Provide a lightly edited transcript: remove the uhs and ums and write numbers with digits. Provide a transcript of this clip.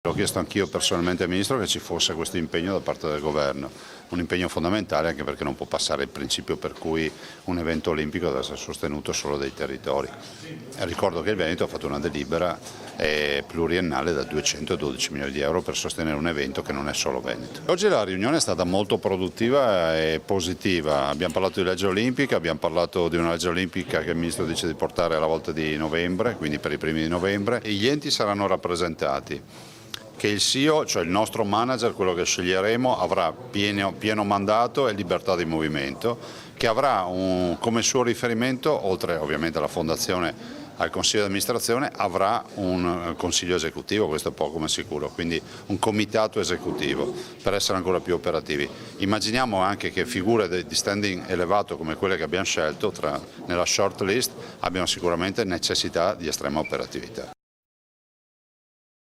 Ho chiesto anch'io personalmente al Ministro che ci fosse questo impegno da parte del Governo, un impegno fondamentale anche perché non può passare il principio per cui un evento olimpico deve essere sostenuto solo dai territori. Ricordo che il Veneto ha fatto una delibera pluriennale da 212 milioni di euro per sostenere un evento che non è solo Veneto. Oggi la riunione è stata molto produttiva e positiva, abbiamo parlato di legge olimpica, abbiamo parlato di una legge olimpica che il Ministro dice di portare alla volta di novembre, quindi per i primi di novembre, e gli enti saranno rappresentati. Che il CEO, cioè il nostro manager, quello che sceglieremo, avrà pieno mandato e libertà di movimento, che avrà come suo riferimento, oltre ovviamente alla fondazione, al consiglio di amministrazione, avrà un consiglio esecutivo, questo è poco ma sicuro, quindi un comitato esecutivo per essere ancora più operativi. Immaginiamo anche che figure di standing elevato come quelle che abbiamo scelto nella short list abbiano sicuramente necessità di estrema operatività.